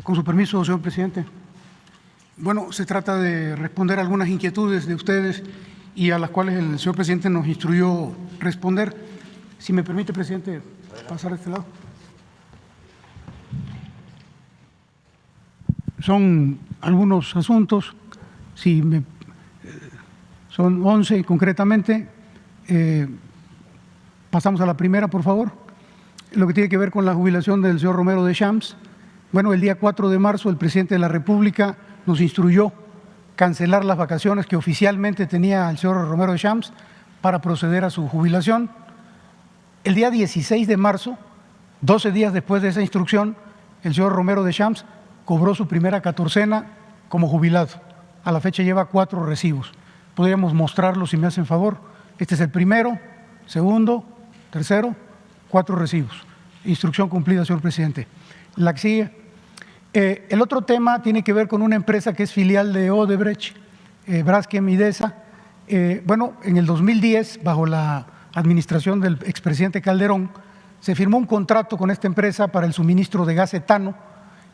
Con su permiso, señor presidente. Bueno, se trata de responder algunas inquietudes de ustedes y a las cuales el señor presidente nos instruyó responder. Si me permite, presidente, pasar a este lado. Son algunos asuntos, son 11 concretamente. Pasamos a la primera, por favor. Lo que tiene que ver con la jubilación del señor Romero Deschamps. Bueno, el día 4 de marzo el presidente de la República nos instruyó cancelar las vacaciones que oficialmente tenía el señor Romero Deschamps para proceder a su jubilación. El día 16 de marzo, 12 días después de esa instrucción, el señor Romero Deschamps cobró su primera catorcena como jubilado. A la fecha lleva 4 recibos. Podríamos mostrarlos si me hacen favor. Este es el primero, segundo, tercero, 4 recibos. Instrucción cumplida, señor presidente. La que sigue. El otro tema tiene que ver con una empresa que es filial de Odebrecht, Braskem Idesa. Bueno, en el 2010, bajo la administración del expresidente Calderón, se firmó un contrato con esta empresa para el suministro de gas etano.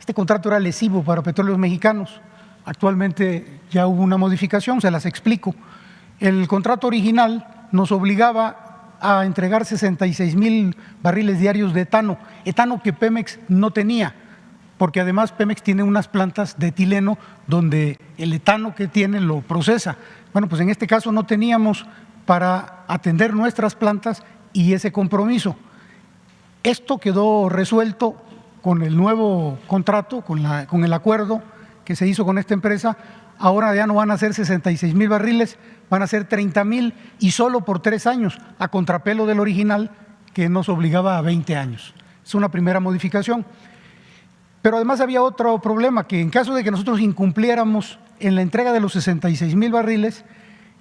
Este contrato era lesivo para Petróleos Mexicanos. Actualmente ya hubo una modificación, se las explico. El contrato original nos obligaba a entregar 66,000 barriles diarios de etano que Pemex no tenía, porque además Pemex tiene unas plantas de etileno donde el etano que tiene lo procesa. Bueno, pues en este caso no teníamos para atender nuestras plantas y ese compromiso. Esto quedó resuelto con el nuevo contrato, con el acuerdo que se hizo con esta empresa. Ahora ya no van a ser 66,000 barriles, van a ser 30,000 y solo por 3 años, a contrapelo del original que nos obligaba a 20 años. Es una primera modificación. Pero además había otro problema, que en caso de que nosotros incumpliéramos en la entrega de los 66,000 barriles,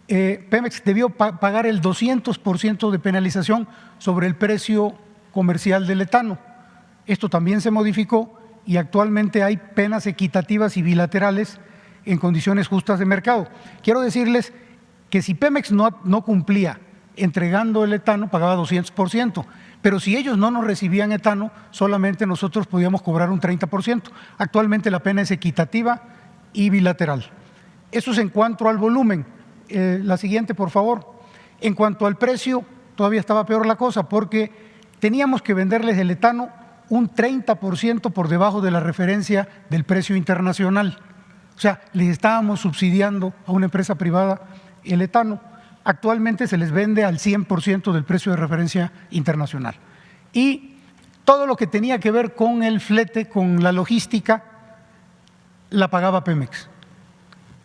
Pemex debió pagar el 200% de penalización sobre el precio comercial del etano. Esto también se modificó y actualmente hay penas equitativas y bilaterales en condiciones justas de mercado. Quiero decirles que si Pemex no cumplía entregando el etano, pagaba 200%, pero si ellos no nos recibían etano, solamente nosotros podíamos cobrar un 30%. Actualmente la pena es equitativa y bilateral. Eso es en cuanto al volumen. La siguiente, por favor. En cuanto al precio, todavía estaba peor la cosa, porque teníamos que venderles el etano un 30% por debajo de la referencia del precio internacional. O sea, les estábamos subsidiando a una empresa privada el etano. Actualmente se les vende al 100% del precio de referencia internacional. Y todo lo que tenía que ver con el flete, con la logística, la pagaba Pemex.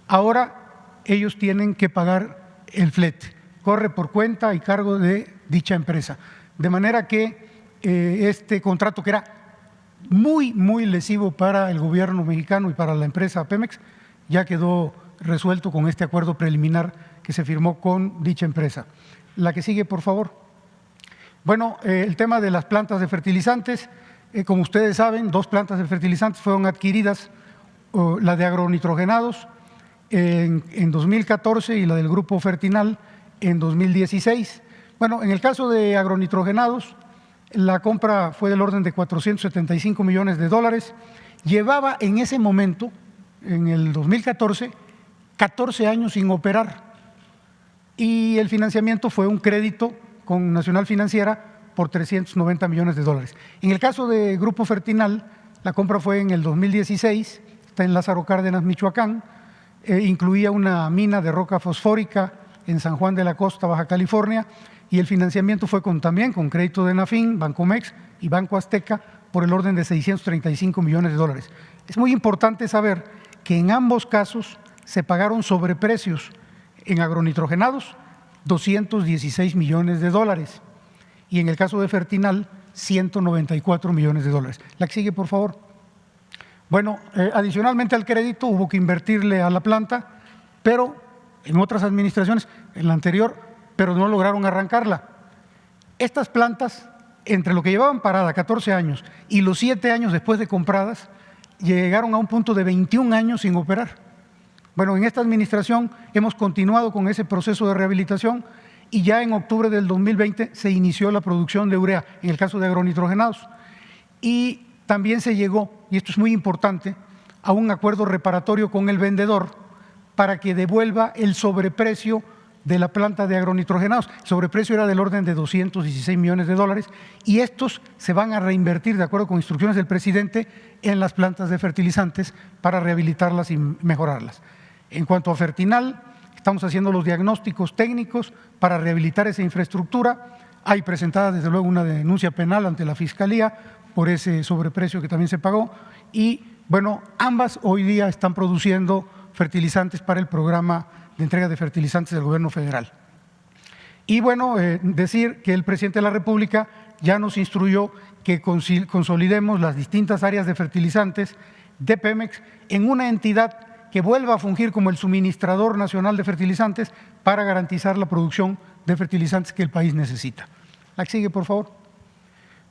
Ahora ellos tienen que pagar el flete. Corre por cuenta y cargo de dicha empresa. De manera que este contrato, que era muy, muy lesivo para el gobierno mexicano y para la empresa Pemex, ya quedó resuelto con este acuerdo preliminar que se firmó con dicha empresa. La que sigue, por favor. Bueno, el tema de las plantas de fertilizantes, como ustedes saben, 2 plantas de fertilizantes fueron adquiridas, la de agronitrogenados en 2014 y la del Grupo Fertinal en 2016. Bueno, en el caso de agronitrogenados, la compra fue del orden de $475 millones. Llevaba en ese momento, en el 2014, 14 años sin operar y el financiamiento fue un crédito con Nacional Financiera por $390 millones. En el caso de Grupo Fertinal, la compra fue en el 2016, está en Lázaro Cárdenas, Michoacán, incluía una mina de roca fosfórica en San Juan de la Costa, Baja California, y el financiamiento fue también con crédito de Nafin, Bancomex y Banco Azteca por el orden de $635 millones. Es muy importante saber que en ambos casos se pagaron sobreprecios. En agronitrogenados, $216 millones y en el caso de Fertinal, $194 millones. La que sigue, por favor. Bueno, adicionalmente al crédito hubo que invertirle a la planta, pero en otras administraciones, en la anterior, pero no lograron arrancarla. Estas plantas, entre lo que llevaban parada 14 años y los 7 años después de compradas, llegaron a un punto de 21 años sin operar. Bueno, en esta administración hemos continuado con ese proceso de rehabilitación y ya en octubre del 2020 se inició la producción de urea, en el caso de agronitrogenados. Y también se llegó, y esto es muy importante, a un acuerdo reparatorio con el vendedor para que devuelva el sobreprecio de la planta de agronitrogenados. El sobreprecio era del orden de 216 millones de dólares y estos se van a reinvertir, de acuerdo con instrucciones del presidente, en las plantas de fertilizantes para rehabilitarlas y mejorarlas. En cuanto a Fertinal, estamos haciendo los diagnósticos técnicos para rehabilitar esa infraestructura. Hay presentada desde luego una denuncia penal ante la Fiscalía por ese sobreprecio que también se pagó y bueno, ambas hoy día están produciendo fertilizantes para el programa de entrega de fertilizantes del gobierno federal. Y bueno, decir que el presidente de la República ya nos instruyó que consolidemos las distintas áreas de fertilizantes de Pemex en una entidad que vuelva a fungir como el suministrador nacional de fertilizantes para garantizar la producción de fertilizantes que el país necesita. La que sigue, por favor.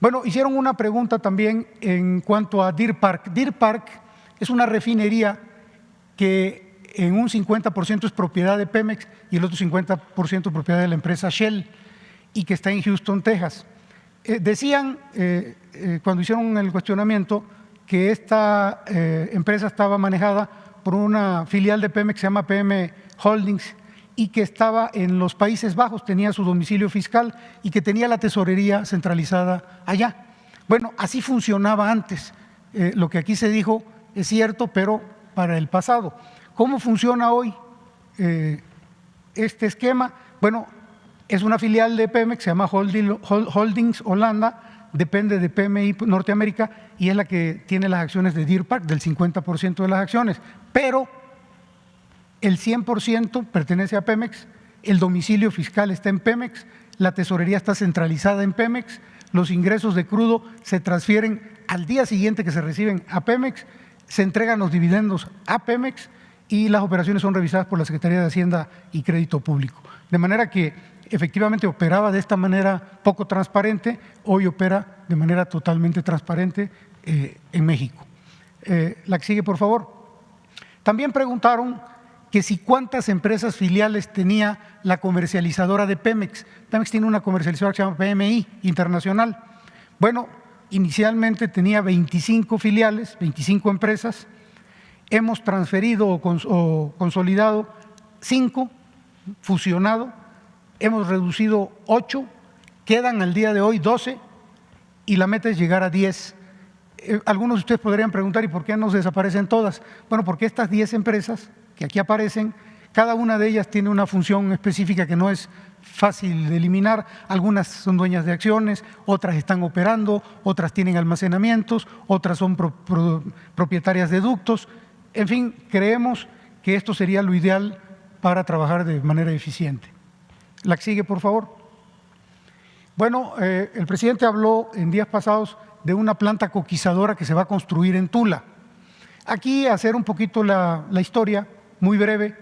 Bueno, hicieron una pregunta también en cuanto a Deer Park. Deer Park es una refinería que en un 50% es propiedad de Pemex y el otro 50% propiedad de la empresa Shell y que está en Houston, Texas. Decían cuando hicieron el cuestionamiento que esta empresa estaba manejada por una filial de Pemex que se llama PM Holdings y que estaba en los Países Bajos, tenía su domicilio fiscal y que tenía la tesorería centralizada allá. Bueno, así funcionaba antes. Lo que aquí se dijo es cierto, pero para el pasado. ¿Cómo funciona hoy este esquema? Bueno, es una filial de Pemex, se llama Holdings Holanda, depende de PMI Norteamérica y es la que tiene las acciones de Deer Park, del 50% de las acciones, pero el 100% pertenece a Pemex, el domicilio fiscal está en Pemex, la tesorería está centralizada en Pemex, los ingresos de crudo se transfieren al día siguiente que se reciben a Pemex, se entregan los dividendos a Pemex y las operaciones son revisadas por la Secretaría de Hacienda y Crédito Público. De manera que efectivamente operaba de esta manera poco transparente, hoy opera de manera totalmente transparente en México. La que sigue, por favor. También preguntaron que si cuántas empresas filiales tenía la comercializadora de Pemex. Pemex tiene una comercializadora que se llama PMI Internacional. Bueno, inicialmente tenía 25 filiales, 25 empresas. Hemos transferido o consolidado 5, fusionado, hemos reducido 8, quedan al día de hoy 12 y la meta es llegar a 10. Algunos de ustedes podrían preguntar, ¿y por qué no se desaparecen todas? Bueno, porque estas 10 empresas que aquí aparecen, cada una de ellas tiene una función específica que no es fácil de eliminar. Algunas son dueñas de acciones, otras están operando, otras tienen almacenamientos, otras son propietarias de ductos. En fin, creemos que esto sería lo ideal para trabajar de manera eficiente. La que sigue, por favor. Bueno, el presidente habló en días pasados de una planta coquizadora que se va a construir en Tula. Aquí hacer un poquito la historia, muy breve,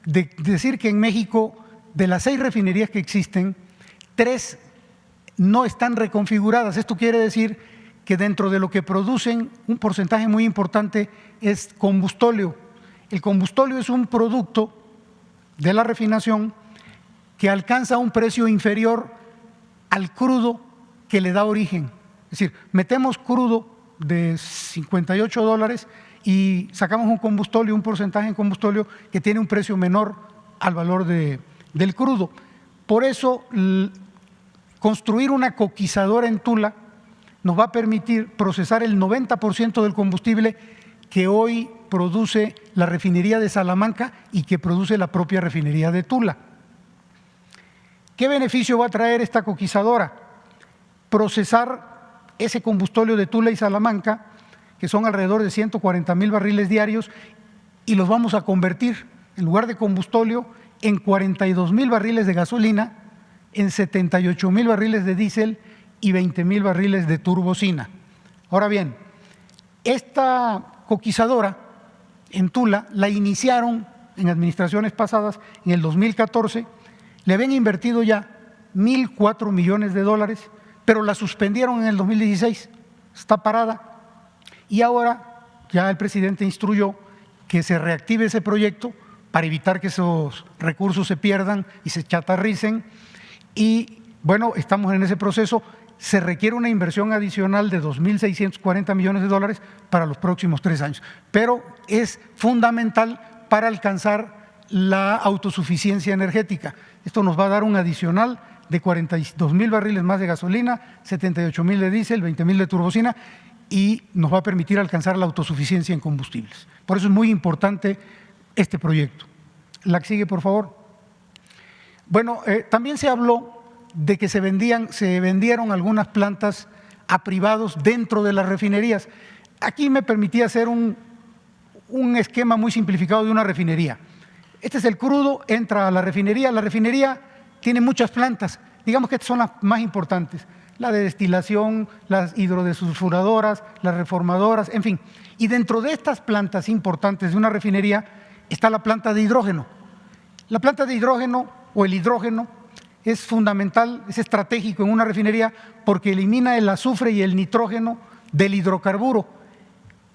de decir que en México, de las 6 refinerías que existen, 3 no están reconfiguradas. Esto quiere decir que dentro de lo que producen, un porcentaje muy importante es combustóleo. El combustóleo es un producto de la refinación que alcanza un precio inferior al crudo que le da origen. Es decir, metemos crudo de $58 y sacamos un combustóleo, un porcentaje en combustóleo que tiene un precio menor al valor del crudo. Por eso, construir una coquizadora en Tula nos va a permitir procesar el 90% del combustible que hoy produce la refinería de Salamanca y que produce la propia refinería de Tula. ¿Qué beneficio va a traer esta coquizadora? Procesar ese combustóleo de Tula y Salamanca, que son alrededor de 140,000 barriles diarios, y los vamos a convertir, en lugar de combustóleo, en 42,000 barriles de gasolina, en 78,000 barriles de diésel y 20,000 barriles de turbocina. Ahora bien, esta coquizadora en Tula la iniciaron en administraciones pasadas, en el 2014, le habían invertido ya 1,004 millones de dólares, pero la suspendieron en el 2016, está parada. Y ahora ya el presidente instruyó que se reactive ese proyecto para evitar que esos recursos se pierdan y se chatarricen. Y bueno, estamos en ese proceso. se requiere una inversión adicional de 2.640 millones de dólares para los próximos 3 años, pero es fundamental para alcanzar la autosuficiencia energética. Esto nos va a dar un adicional de 42.000 barriles más de gasolina, 78.000 de diésel, 20.000 de turbocina, y nos va a permitir alcanzar la autosuficiencia en combustibles. Por eso es muy importante este proyecto. La que sigue, por favor. Bueno, también se habló de que se vendieron algunas plantas a privados dentro de las refinerías. Aquí me permití hacer un esquema muy simplificado de una refinería. Este es el crudo, entra a la refinería tiene muchas plantas, digamos que estas son las más importantes, la de destilación, las hidrodesulfuradoras, las reformadoras, en fin. Y dentro de estas plantas importantes de una refinería está la planta de hidrógeno. La planta de hidrógeno o el hidrógeno es fundamental, es estratégico en una refinería porque elimina el azufre y el nitrógeno del hidrocarburo.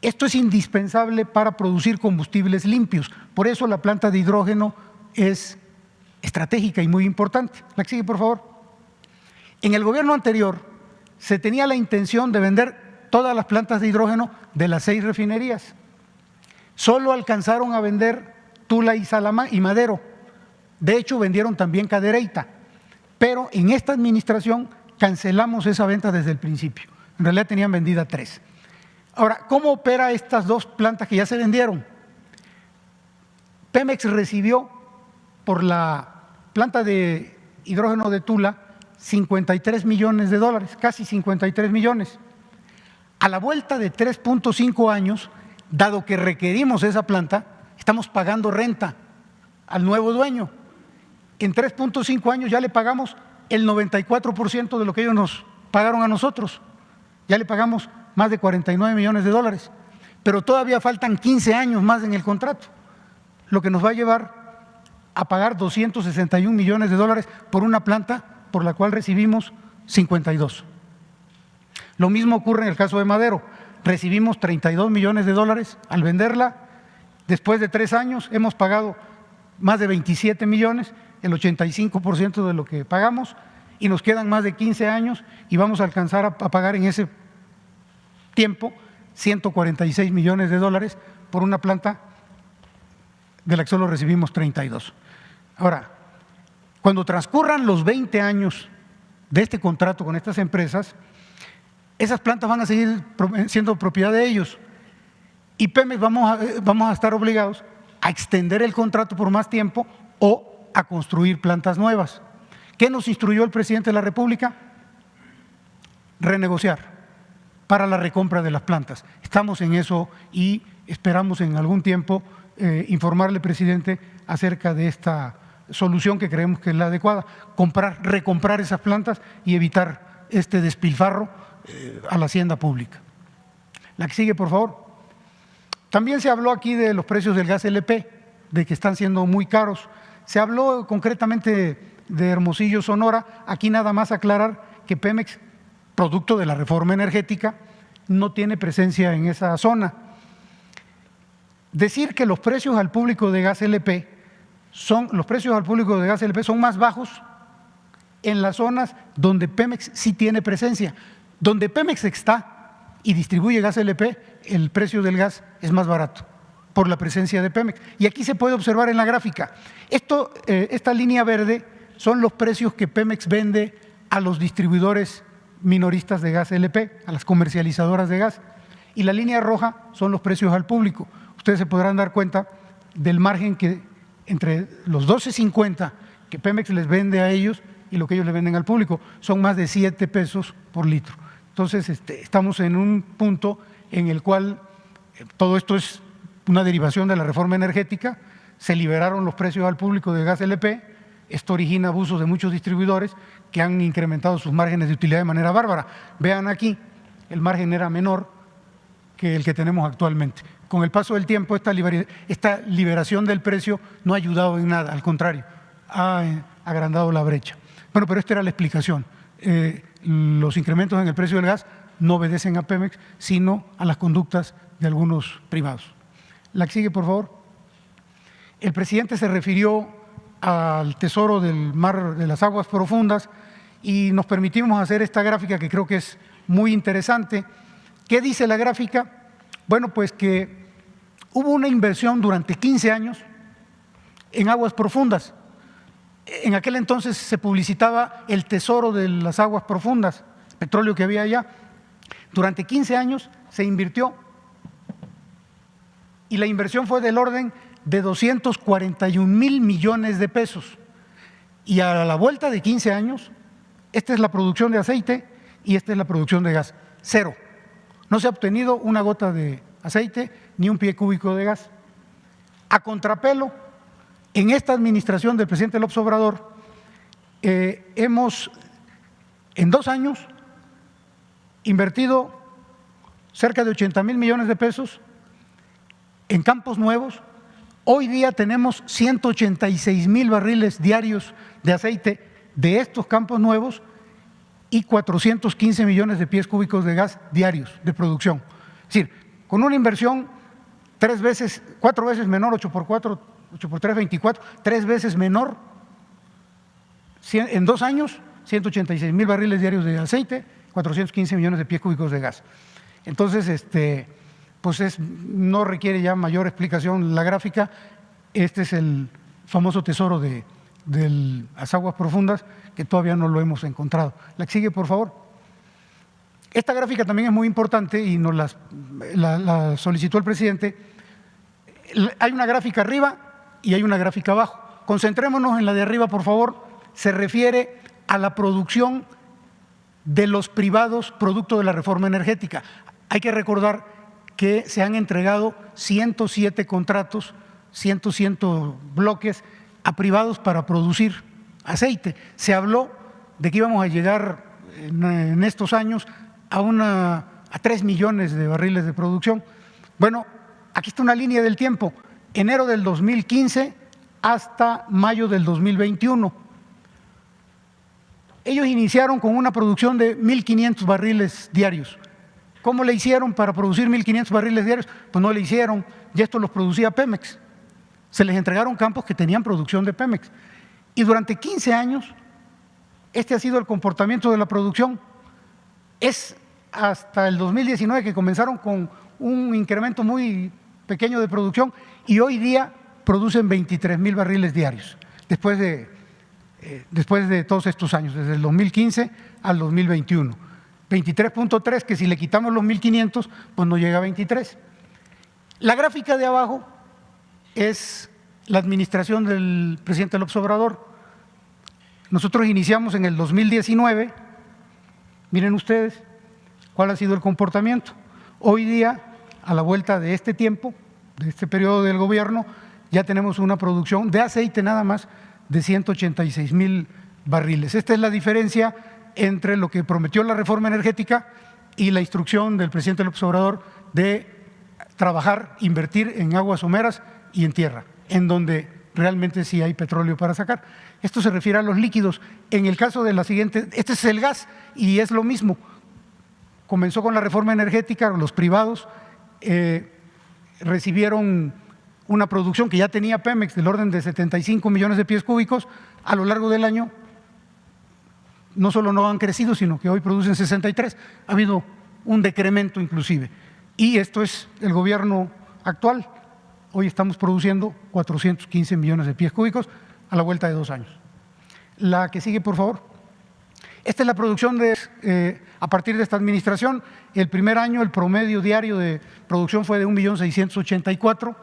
Esto es indispensable para producir combustibles limpios. Por eso la planta de hidrógeno es estratégica y muy importante. La que sigue, por favor. En el gobierno anterior se tenía la intención de vender todas las plantas de hidrógeno de las 6 refinerías. Solo alcanzaron a vender Tula y Madero. De hecho, vendieron también Cadereyta. Pero en esta administración cancelamos esa venta desde el principio. En realidad tenían vendida 3. Ahora, ¿cómo opera estas 2 plantas que ya se vendieron? Pemex recibió por la planta de hidrógeno de Tula 53 millones de dólares, casi 53 millones. A la vuelta de 3.5 años, dado que requerimos esa planta, estamos pagando renta al nuevo dueño. En 3.5 años ya le pagamos el 94% de lo que ellos nos pagaron a nosotros. Ya le pagamos más de 49 millones de dólares, pero todavía faltan 15 años más en el contrato, lo que nos va a llevar a pagar 261 millones de dólares por una planta por la cual recibimos 52. Lo mismo ocurre en el caso de Madero. Recibimos 32 millones de dólares al venderla. Después de 3 años hemos pagado más de 27 millones, el 85% de lo que pagamos, y nos quedan más de 15 años y vamos a alcanzar a pagar en ese tiempo 146 millones de dólares por una planta de la que solo recibimos 32. Ahora, cuando transcurran los 20 años de este contrato con estas empresas, esas plantas van a seguir siendo propiedad de ellos y Pemex vamos a estar obligados a extender el contrato por más tiempo o a construir plantas nuevas. ¿Qué nos instruyó el presidente de la República? Renegociar para la recompra de las plantas. Estamos en eso y esperamos en algún tiempo informarle, presidente, acerca de esta solución que creemos que es la adecuada, recomprar esas plantas y evitar este despilfarro a la hacienda pública. La que sigue, por favor. También se habló aquí de los precios del gas LP, de que están siendo muy caros. Se habló concretamente de Hermosillo, Sonora. Aquí nada más aclarar que Pemex, producto de la reforma energética, no tiene presencia en esa zona. Decir que los precios al público de gas LP son más bajos en las zonas donde Pemex sí tiene presencia. Donde Pemex está y distribuye gas LP, el precio del gas es más barato por la presencia de Pemex. Y aquí se puede observar en la gráfica. Esta línea verde son los precios que Pemex vende a los distribuidores minoristas de gas LP, a las comercializadoras de gas. Y la línea roja son los precios al público. Ustedes se podrán dar cuenta del margen que entre los 12.50 que Pemex les vende a ellos y lo que ellos le venden al público, son más de 7 pesos por litro. Entonces, estamos en un punto en el cual todo esto es una derivación de la reforma energética, se liberaron los precios al público de gas LP, esto origina abusos de muchos distribuidores que han incrementado sus márgenes de utilidad de manera bárbara. Vean aquí, el margen era menor que el que tenemos actualmente. Con el paso del tiempo, esta liberación del precio no ha ayudado en nada, al contrario, ha agrandado la brecha. Bueno, pero esta era la explicación. Los incrementos en el precio del gas no obedecen a Pemex, sino a las conductas de algunos privados. La que sigue, por favor. El presidente se refirió al tesoro del mar, de las aguas profundas, y nos permitimos hacer esta gráfica que creo que es muy interesante. ¿Qué dice la gráfica? Bueno, pues que hubo una inversión durante 15 años en aguas profundas. En aquel entonces se publicitaba el tesoro de las aguas profundas, petróleo que había allá. Durante 15 años se invirtió y la inversión fue del orden de 241,000 millones de pesos. Y a la vuelta de 15 años, esta es la producción de aceite y esta es la producción de gas. Cero. No se ha obtenido una gota de aceite ni un pie cúbico de gas. A contrapelo, en esta administración del presidente López Obrador, hemos en 2 años invertido cerca de 80,000 millones de pesos en campos nuevos. Hoy día tenemos 186,000 barriles diarios de aceite de estos campos nuevos y 415 millones de pies cúbicos de gas diarios de producción. Es decir, con una inversión 4 veces menor, 8 por 4, 8 por 3, 24, 3 veces menor, en 2 años, 186,000 barriles diarios de aceite, 415 millones de pies cúbicos de gas. Entonces, pues no requiere ya mayor explicación la gráfica. Este es el famoso tesoro de las aguas profundas que todavía no lo hemos encontrado. La que sigue, por favor. Esta gráfica también es muy importante y nos la solicitó el presidente. Hay una gráfica arriba y hay una gráfica abajo. Concentrémonos en la de arriba, por favor. Se refiere a la producción de los privados producto de la reforma energética. Hay que recordar que se han entregado 107 contratos, 100 bloques a privados para producir aceite. Se habló de que íbamos a llegar en estos años a 3 millones de barriles de producción. Bueno, aquí está una línea del tiempo, enero del 2015 hasta mayo del 2021. Ellos iniciaron con una producción de 1,500 barriles diarios. ¿Cómo le hicieron para producir 1,500 barriles diarios? Pues no le hicieron, y esto los producía Pemex. Se les entregaron campos que tenían producción de Pemex. Y durante 15 años, este ha sido el comportamiento de la producción. Es hasta el 2019 que comenzaron con un incremento muy pequeño de producción y hoy día producen 23,000 barriles diarios, después de todos estos años, desde el 2015 al 2021. 23.3, que si le quitamos los 1,500, pues no llega a 23. La gráfica de abajo es la administración del presidente López Obrador. Nosotros iniciamos en el 2019, miren ustedes cuál ha sido el comportamiento. Hoy día, a la vuelta de este tiempo, de este periodo del gobierno, ya tenemos una producción de aceite nada más de 186,000 barriles. Esta es la diferencia entre lo que prometió la reforma energética y la instrucción del presidente López Obrador de trabajar, invertir en aguas someras y en tierra, en donde realmente sí hay petróleo para sacar. Esto se refiere a los líquidos. En el caso de la siguiente, este es el gas y es lo mismo. Comenzó con la reforma energética, los privados recibieron una producción que ya tenía Pemex del orden de 75 millones de pies cúbicos. A lo largo del año no solo no han crecido, sino que hoy producen 63. Ha habido un decremento inclusive. Y esto es el gobierno actual. Hoy estamos produciendo 415 millones de pies cúbicos a la vuelta de 2 años. La que sigue, por favor. Esta es la producción a partir de esta administración. El primer año el promedio diario de producción fue de 1,684,000.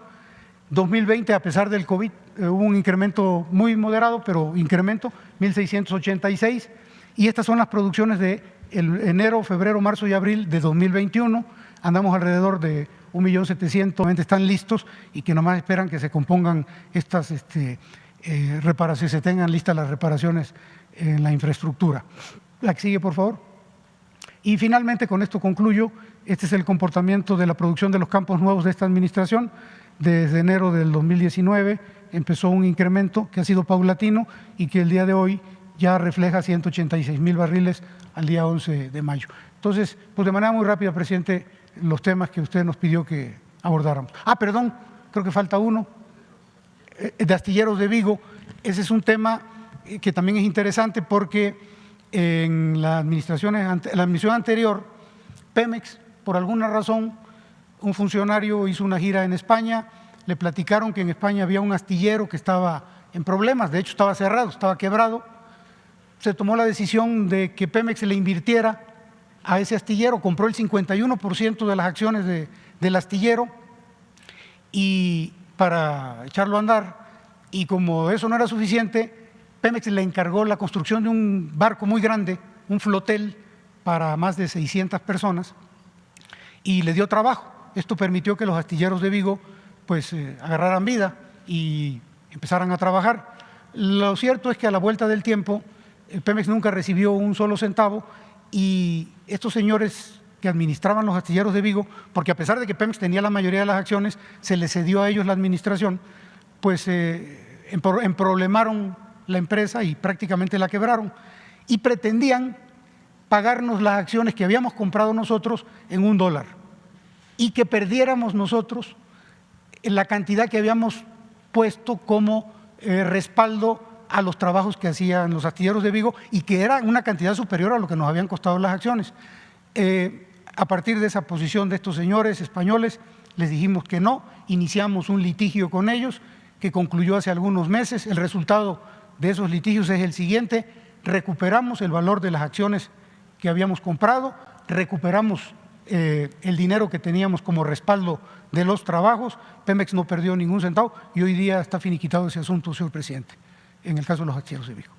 2020, a pesar del COVID, hubo un incremento muy moderado, pero incremento, 1,686. Y estas son las producciones de enero, febrero, marzo y abril de 2021. Andamos alrededor de 1,700,000, están listos y que nomás esperan que se compongan estas reparaciones, se tengan listas las reparaciones en la infraestructura. La que sigue, por favor. Y finalmente, con esto concluyo, este es el comportamiento de la producción de los campos nuevos de esta administración. Desde enero del 2019 empezó un incremento que ha sido paulatino y que el día de hoy ya refleja 186,000 barriles al día 11 de mayo. Entonces, pues de manera muy rápida, presidente, los temas que usted nos pidió que abordáramos. Perdón, creo que falta uno, de astilleros de Vigo. Ese es un tema que también es interesante porque en la administración anterior, Pemex, por alguna razón, un funcionario hizo una gira en España, le platicaron que en España había un astillero que estaba en problemas, de hecho estaba cerrado, estaba quebrado. Se tomó la decisión de que Pemex le invirtiera a ese astillero, compró el 51% de las acciones del astillero y para echarlo a andar, y como eso no era suficiente, Pemex le encargó la construcción de un barco muy grande, un flotel para más de 600 personas, y le dio trabajo. Esto permitió que los astilleros de Vigo pues agarraran vida y empezaran a trabajar. Lo cierto es que a la vuelta del tiempo, Pemex nunca recibió un solo centavo y estos señores que administraban los astilleros de Vigo, porque a pesar de que Pemex tenía la mayoría de las acciones, se les cedió a ellos la administración, pues emproblemaron la empresa y prácticamente la quebraron y pretendían pagarnos las acciones que habíamos comprado nosotros en $1 y que perdiéramos nosotros la cantidad que habíamos puesto como respaldo a los trabajos que hacían los astilleros de Vigo y que era una cantidad superior a lo que nos habían costado las acciones. A partir de esa posición de estos señores españoles, les dijimos que no, iniciamos un litigio con ellos que concluyó hace algunos meses. El resultado de esos litigios es el siguiente: recuperamos el valor de las acciones que habíamos comprado, recuperamos el dinero que teníamos como respaldo de los trabajos. Pemex no perdió ningún centavo y hoy día está finiquitado ese asunto, señor presidente, en el caso de los astilleros de Vigo.